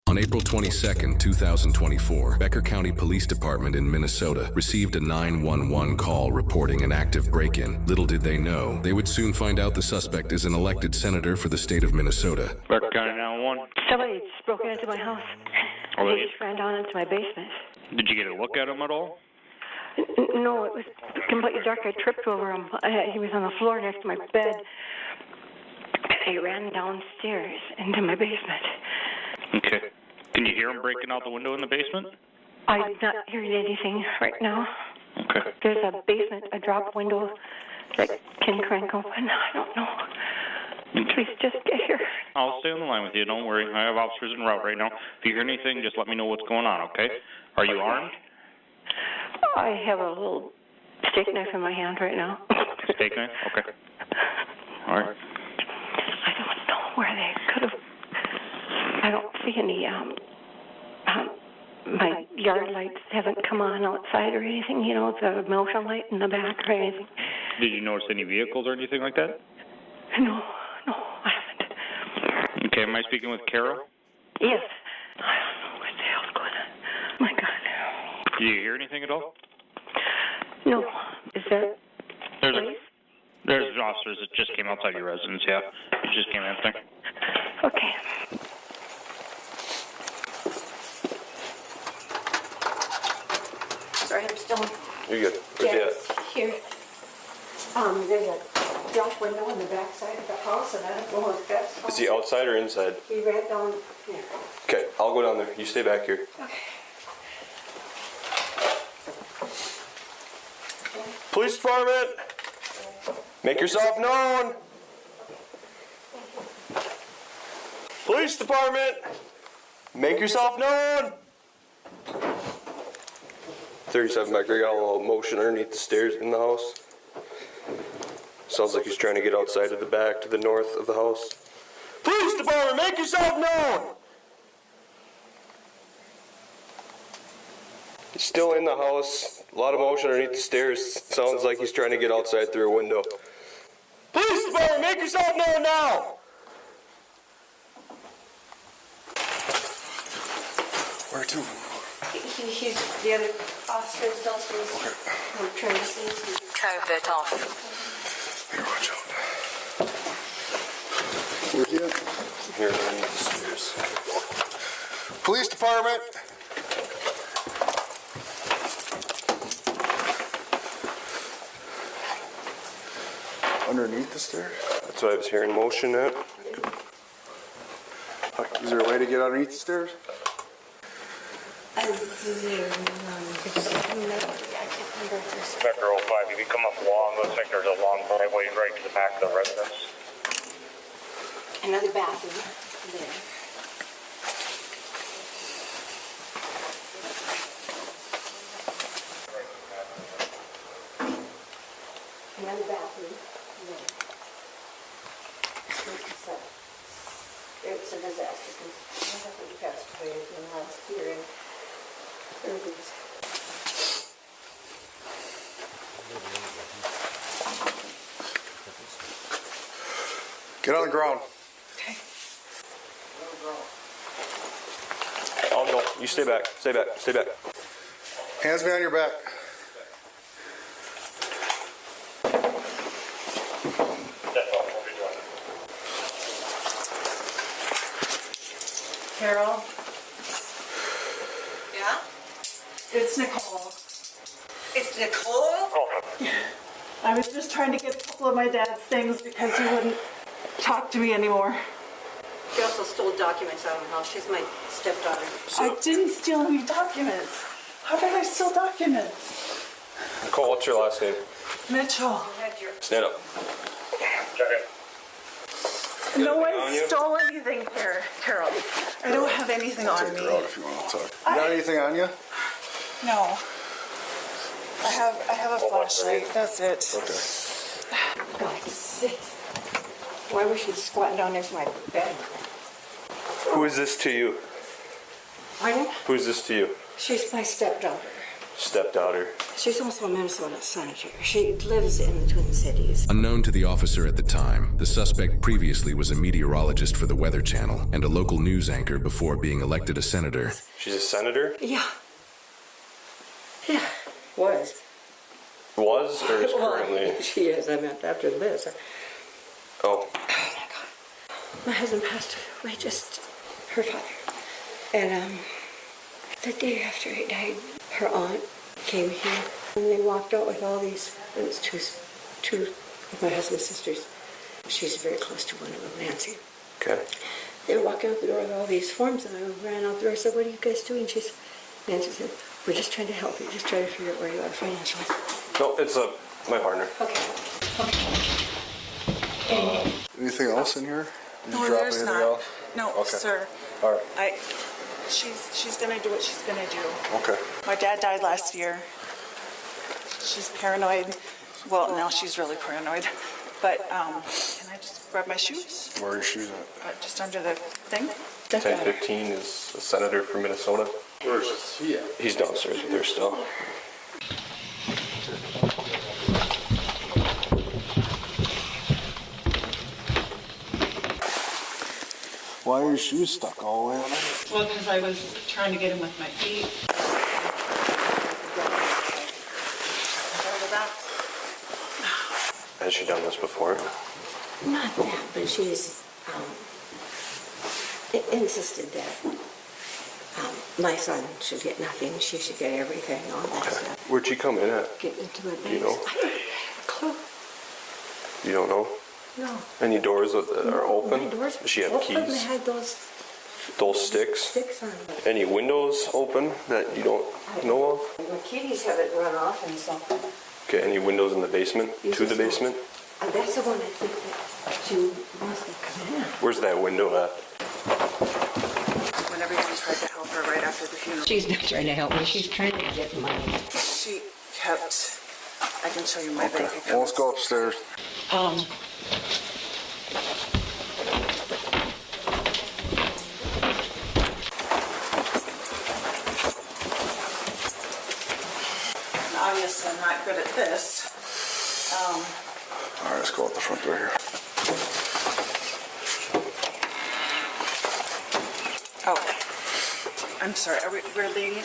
On April 22, 2024, Becker County Police Department in Minnesota received a 911 call reporting an active break-in. Little did they know, they would soon find out the suspect is an elected senator for the state of Minnesota. Becker County 911. Somebody just broke into my house. Oh, They just ran down into my basement. Did you get a look at him at all? No, it was completely dark. I tripped over him. He was on the floor next to my bed. I ran downstairs into my basement. Okay. Can you hear him breaking out the window in the basement? I'm not hearing anything right now. Okay. There's a basement, a drop window that can crank open. I don't know. Please just get here. I'll stay on the line with you. Don't worry. I have officers en route right now. If you hear anything, just let me know what's going on, okay? Are you armed? I have a little steak knife in my hand right now. Steak knife? Okay. All right. I don't know where they could have. I don't see any my yard lights haven't come on outside or anything, you know, the motion light in the back or anything. Did you notice any vehicles or anything like that? No, I haven't. Okay, am I speaking with Carol? Yes. I don't know what the hell's going on. My God. Do you hear anything at all? No. Is that There's officers that just came outside your residence, yeah. You just came in there. okay? Sorry, I'm still. You're good. Where's he at? Here. There's a jump window on the back side of the house, and I don't know if that's. Is he outside or inside? He ran down here. Okay, I'll go down there. You stay back here. Okay. Police department! Make yourself known! Police department! Make yourself known! 37 back there, got a little motion underneath the stairs in the house. Sounds like he's trying to get outside of the back to the north of the house. Police department, make yourself known! He's still in the house. A lot of motion underneath the stairs. Sounds like he's trying to get outside through a window. Police department, make yourself known now! Where to? He's the other officers downstairs. I'm trying to see. COVID off. Here, watch out. Where's he at? Here underneath the stairs. Police department. Underneath the stairs? That's what I was hearing motion at. Is there a way to get underneath the stairs? Vector 05, if you come up long, looks like there's a long driveway right to the back of the residence. Another bathroom there. Another bathroom there. It's a disaster because my husband passed away in last year and everything's. Get on the ground. Okay. I'll go. You stay back. Stay back. Stay back. Hands behind your back. Carol, Yeah? it's Nicole. It's Nicole? I was just trying to get a couple of my dad's things because he wouldn't talk to me anymore. She also stole documents out of my house. She's my stepdaughter. I didn't steal any documents. How did I steal documents? Nicole, what's your last name? Mitchell. Stand up. No one on you? stole anything here, Carol. I don't have anything on Take me. her out if you want to talk. You got anything on you? No. I have a flashlight. That's it. Okay. God's sake. Why was she squatting down next to my bed? Who is this to you? Pardon? Who is this to you? She's my stepdaughter. Stepdaughter. She's also a Minnesota senator. She lives in the Twin Cities. Unknown to the officer at the time, the suspect previously was a meteorologist for the Weather Channel and a local news anchor before being elected a senator. She's a senator? Yeah. Yeah. Was. Was or is currently? She is. I meant after this. Oh. Oh my God. My husband passed away, just her father. And the day after he died, her aunt came here and they walked out with all these, it was two of my husband's sisters. She's very close to one of them, Nancy. Okay. They were walking out the door with all these forms and I ran out the door. I said, what are you guys doing? Nancy said, we're just trying to help you, just trying to figure out where you are financially. No, it's my partner. Okay. Anything else in here? Did you No, drop there's anything not. else? No, Okay. sir. All right. She's gonna do what she's gonna do. Okay. My dad died last year. She's paranoid. Well, now she's really paranoid. But can I just grab my shoes? Where are your shoes at? Just under the thing. 1015 is a senator from Minnesota. Where's he at? He's downstairs with her still. Why are your shoes stuck all the way on? Well, because I was trying to get him with my feet. Has she done this before? Not that, but she's insisted that my son should get nothing. She should get everything, all that stuff. Where'd she come in at? Get into it. You know? I don't have a clue. You don't know? No. Any doors that are open? My doors Does she have open. They keys? had those Sticks? sticks on them. Any windows open that you don't know of? My kitties haven't run off and so. Okay, any windows in the basement? To the basement? That's the one I think that she must have come in. Where's that window at? When everyone tried to help her right after the funeral. She's not trying to help me. She's trying to get money. She kept, I can show you my bank account. Well, let's go upstairs. Obviously, I'm not good at this. All right, let's go out the front door here. Oh, I'm sorry. We're leaving.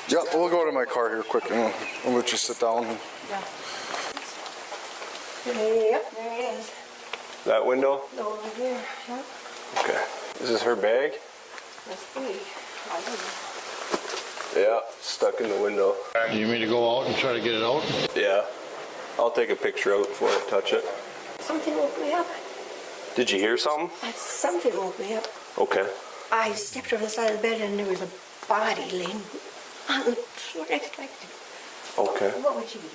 Yeah, we'll go to my car here quick and we'll let you sit down. Yeah. Yep, there he is. That window? Over here. Yep. Okay. Is this her bag? Must be. I don't know. Yeah, stuck in the window. You need me to go out and try to get it out? Yeah. I'll take a picture of it before I touch it. Something woke me up. Did you hear something? Something woke me up. Okay. I stepped over the side of the bed and there was a body laying on the floor next to me. Okay. What would she be?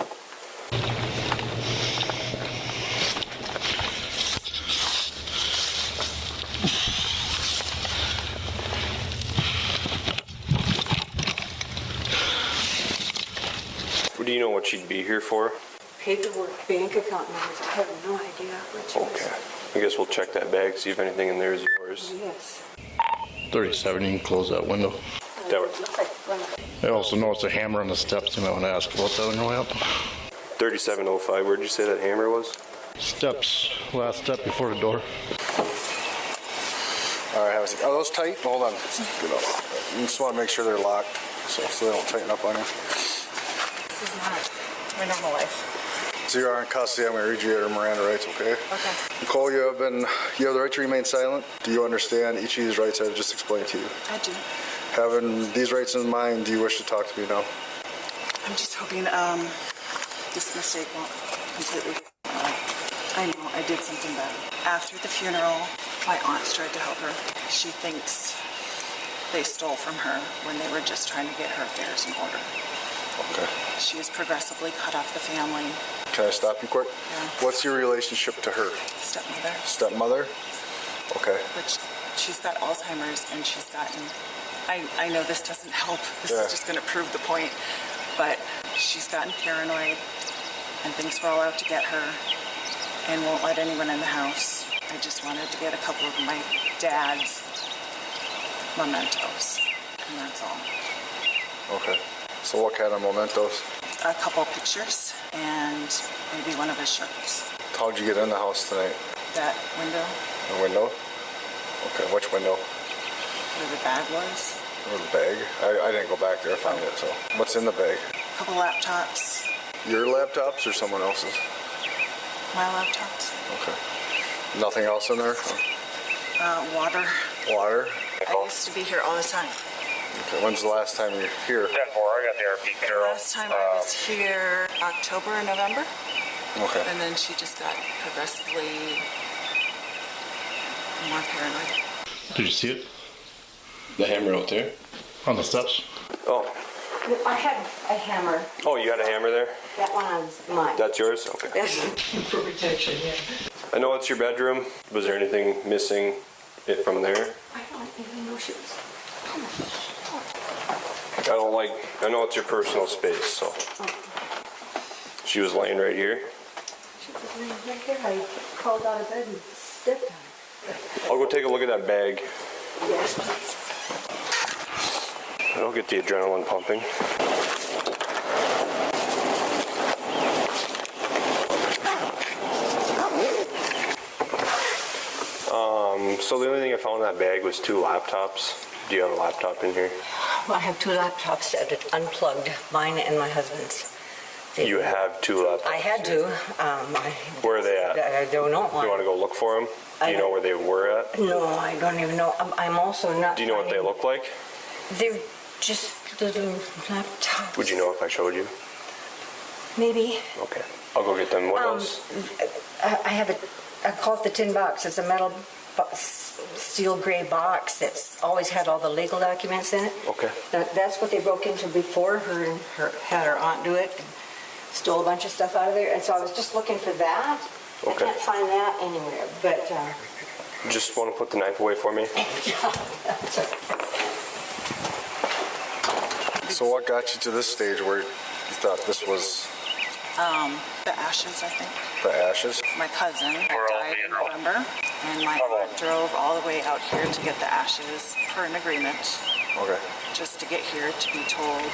Do you know what she'd be here for? Paperwork, bank account numbers. I have no idea what she Okay. I guess we'll check that bag, see if anything in there is yours. Yes. 37, you can close that window. That would, I also noticed a hammer on the steps. You might want to ask about that on your way up. 3705, where'd you say that hammer was? Steps, last step before the door. All right, have a seat. Are those tight? Hold on. Get up. You just want to make sure they're locked so they don't tighten up on you. This is not my normal life. So you are in custody. I'm going to read you your Miranda rights, okay? Okay. Nicole, you have the right to remain silent. Do you understand each of these rights I've just explained to you? I do. Having these rights in mind, do you wish to talk to me now? I'm just hoping this mistake won't completely. I know I did something bad. After the funeral, my aunts tried to help her. She thinks they stole from her when they were just trying to get her affairs in order. Okay. She has progressively cut off the family. Can I stop you quick? Yeah. What's your relationship to her? Stepmother. Stepmother? Okay. But she's got Alzheimer's and she's gotten, I know this doesn't help. This is just going to prove the point. But she's gotten paranoid and thinks we're all out to get her and won't let anyone in the house. I just wanted to get a couple of my dad's mementos, and that's all. Okay. So what kind of mementos? A couple pictures and maybe one of his shirts. How'd you get in the house tonight? That window The window? Okay, which window? where the bag was. Or the bag? I didn't go back there to find it, so. What's in the bag? A couple laptops. Your laptops or someone else's? My laptops. Okay. Nothing else in there? Water. Water? I used to be here all the time. Okay, when's the last time you were here? 10-4, I got the RP The last time I was here, October or November. Okay. And then she just got progressively more paranoid. Did you see it? The hammer out there? On the steps? Oh. I had a hammer. Oh, you had a hammer there? That one's mine. That's yours? Okay. That's for protection, yeah. I know it's your bedroom. Was there anything missing from there? I don't even know she was on the floor. I know it's your personal space, so. She was laying right here. She was laying right here. I crawled out of bed and stepped on her. I'll go take a look at that bag. Yes, please. It'll get the adrenaline pumping. So the only thing I found in that bag was 2 laptops. Do you have a laptop in here? Well, I have 2 laptops that are unplugged, mine and my husband's. You have 2 laptops? I had to. Where are they at? I don't know. You want to go look for them? Do you know where they were at? No, I don't even know. I'm also not. Do you know what they look like? They're just little laptops. Would you know if I showed you? Maybe. Okay. I'll go get them. What else? I have I call it the tin box. It's a metal steel gray box that's always had all the legal documents in it. Okay. That's what they broke into before. Had her aunt do it and stole a bunch of stuff out of there. And so I was just looking for that. Okay. I can't find that anywhere, but... Just want to put the knife away for me? So what got you to this stage where you thought this was... The ashes, I think. The ashes? My cousin died in November, and my aunt drove all the way out here to get the ashes per an agreement. Okay. Just to get here to be told,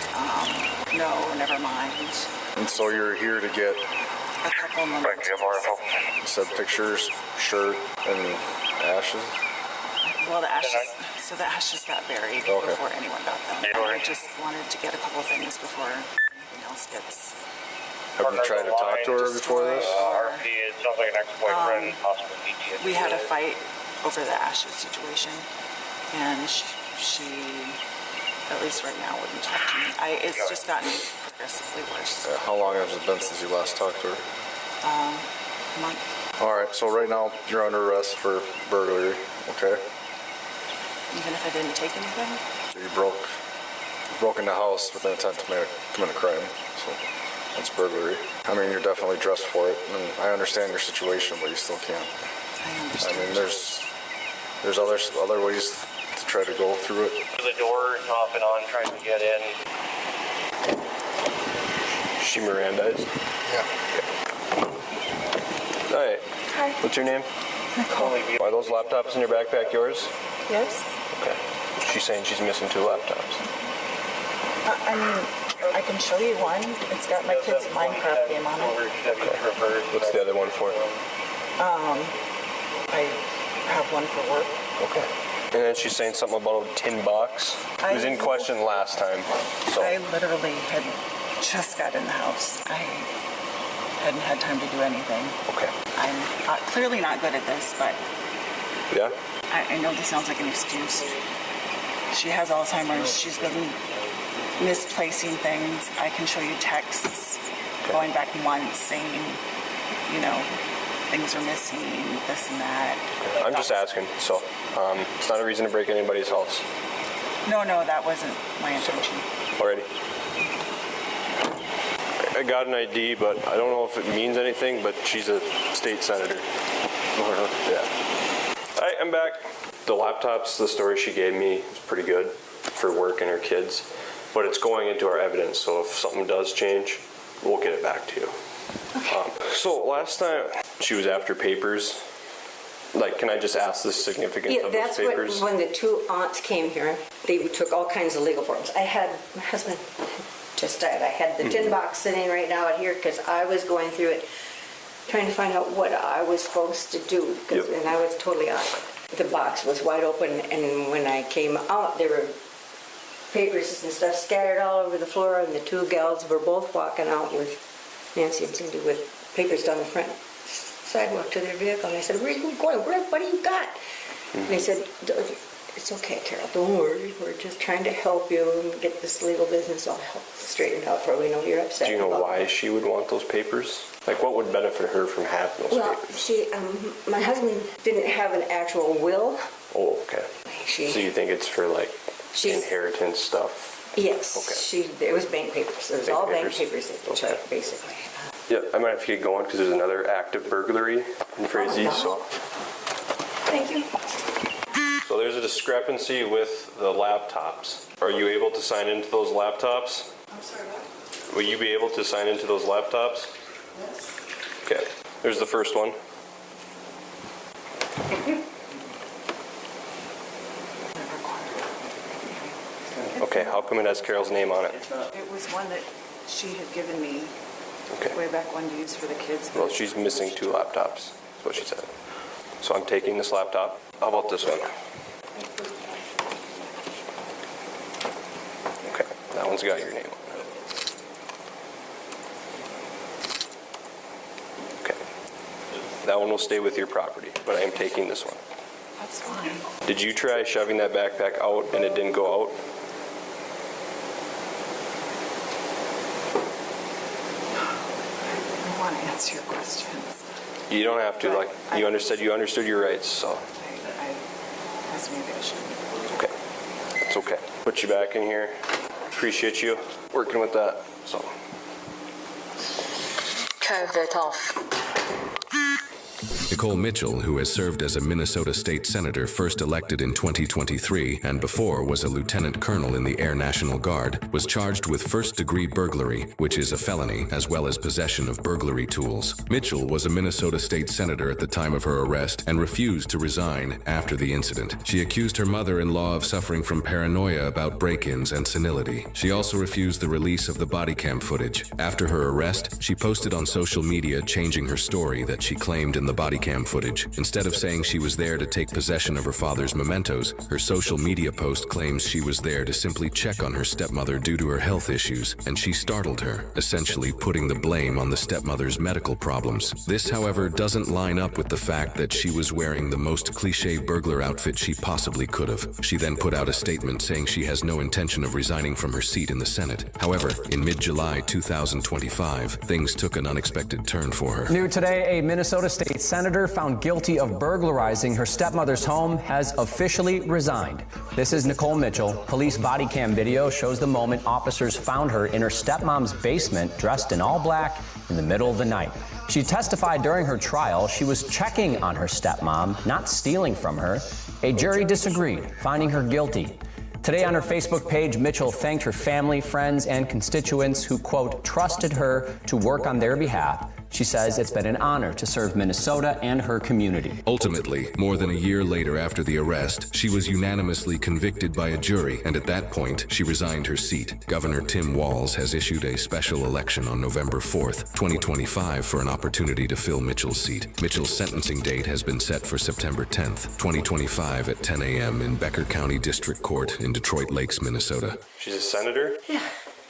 no, never mind. And so you're here to get... A couple moments. You said pictures, shirt, and ashes? Well, the ashes got buried before anyone got them. And I just wanted to get a couple things before anything else gets... Have you tried to talk to her before this? It sounds like an ex-boyfriend, possible PTSD. We had a fight over the ashes situation, and she at least right now, wouldn't talk to me. It's just gotten progressively worse. Yeah, how long has it been since you last talked to her? A month. All right, so right now you're under arrest for burglary, okay? Even if I didn't take anything? So you broke into the house with an intent to commit a crime, so that's burglary. I mean, you're definitely dressed for it, and I understand your situation, but you still can't. I understand. I mean, there's other ways to try to go through it. The door off and on, trying to get in. She Mirandized? Yeah. Hi. Hi. What's your name? Nicole. Are those laptops in your backpack yours? Yes? Okay. She's saying she's missing 2 laptops. I mean, I can show you one. It's got my kid's Minecraft game on it. Okay. What's the other one for? I have one for work. Okay. And then she's saying something about a tin box. It was in question last time. So. I literally had just got in the house. I hadn't had time to do anything. Okay. I'm clearly not good at this, but Yeah? I know this sounds like an excuse. She has Alzheimer's. She's been misplacing things. I can show you texts going back months saying, you know, things are missing, this and that. Okay. I'm just asking, so it's not a reason to break anybody's house. No, that wasn't my intention. Already. I got an ID, but I don't know if it means anything, but she's a state senator. Yeah. Hi, I'm back. The laptops, the story she gave me is pretty good for work and her kids, but it's going into our evidence, so if something does change, we'll get it back to you. So last time she was after papers. Like, can I just ask the significance of those papers? That's when the 2 aunts came here. They took all kinds of legal forms. My husband just died. I had the tin box sitting right now out here because I was going through it, trying to find out what I was supposed to do, and I was totally out of it. The box was wide open, and when I came out, there were papers and stuff scattered all over the floor, and the 2 gals were both walking out with Nancy and Cindy with papers down the front sidewalk to their vehicle. And I said, "Where are you going? What do you got?" And they said, "It's okay, Carol, don't worry. We're just trying to help you and get this legal business all straightened out for we know you're upset." Do you know why she would want those papers? Like, what would benefit her from having those papers? My husband didn't have an actual will. Oh, okay. So you think it's for, like, inheritance stuff? Yes. Okay. It was bank papers. It was all bank papers that they took, basically. Yeah, I might have to get going because there's another active burglary in Frazee, so. Thank you. So there's a discrepancy with the laptops. Are you able to sign into those laptops? I'm sorry, what? Will you be able to sign into those laptops? Yes. Okay, there's the first one. Okay. Okay, how come it has Carol's name on it? It was one that she had given me Okay. way back when to use for the kids. Well, she's missing 2 laptops, is what she said. So I'm taking this laptop. How about this one? Okay, that one's got your name on it. Okay. That one will stay with your property, but I am taking this one. That's fine. Did you try shoving that backpack out and it didn't go out? I want to answer your questions. You don't have to, like, you understood your rights, so. That's maybe I shouldn't. Okay, it's okay. Put you back in here. Appreciate you working with that, so. Turn that off. Nicole Mitchell, who has served as a Minnesota state senator first elected in 2023 and before was a lieutenant colonel in the Air National Guard, was charged with first-degree burglary, which is a felony, as well as possession of burglary tools. Mitchell was a Minnesota state senator at the time of her arrest and refused to resign after the incident. She accused her mother-in-law of suffering from paranoia about break-ins and senility. She also refused the release of the body cam footage. After her arrest, she posted on social media changing her story that she claimed in the body cam footage. Instead of saying she was there to take possession of her father's mementos, her social media post claims she was there to simply check on her stepmother due to her health issues, and she startled her, essentially putting the blame on the stepmother's medical problems. This, however, doesn't line up with the fact that she was wearing the most cliché burglar outfit she possibly could have. She then put out a statement saying she has no intention of resigning from her seat in the Senate. However, in mid-July 2025, things took an unexpected turn for her. New today, a Minnesota state senator found guilty of burglarizing her stepmother's home has officially resigned. This is Nicole Mitchell. Police body cam video shows the moment officers found her in her stepmom's basement, dressed in all black, in the middle of the night. She testified during her trial she was checking on her stepmom, not stealing from her. A jury disagreed, finding her guilty. Today on her Facebook page, Mitchell thanked her family, friends, and constituents who, quote, trusted her to work on their behalf. She says it's been an honor to serve Minnesota and her community. Ultimately, more than a year later after the arrest, she was unanimously convicted by a jury, and at that point, she resigned her seat. Governor Tim Walz has issued a special election on November 4th, 2025 for an opportunity to fill Mitchell's seat. Mitchell's sentencing date has been set for September 10th, 2025 at 10 a.m. in Becker County District Court in Detroit Lakes, Minnesota. She's a senator? Yeah,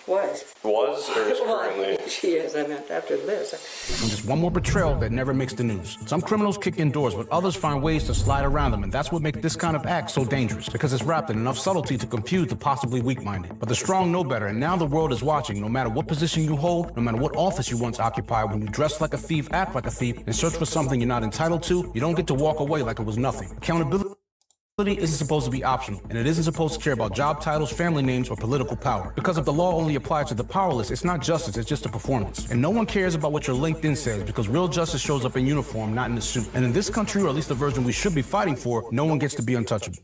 was. Was or is currently? She is, I meant after this. And just one more betrayal that never makes the news. Some criminals kick in doors, but others find ways to slide around them, and that's what makes this kind of act so dangerous, because it's wrapped in enough subtlety to confuse the possibly weak-minded. But the strong know better, and now the world is watching. No matter what position you hold, no matter what office you once occupied, when you dress like a thief, act like a thief, and search for something you're not entitled to, you don't get to walk away like it was nothing. Accountability isn't supposed to be optional, and it isn't supposed to care about job titles, family names, or political power. Because if the law only applies to the powerless, it's not justice, it's just a performance. And no one cares about what your LinkedIn says, because real justice shows up in uniform, not in a suit. And in this country, or at least the version we should be fighting for, no one gets to be untouchable.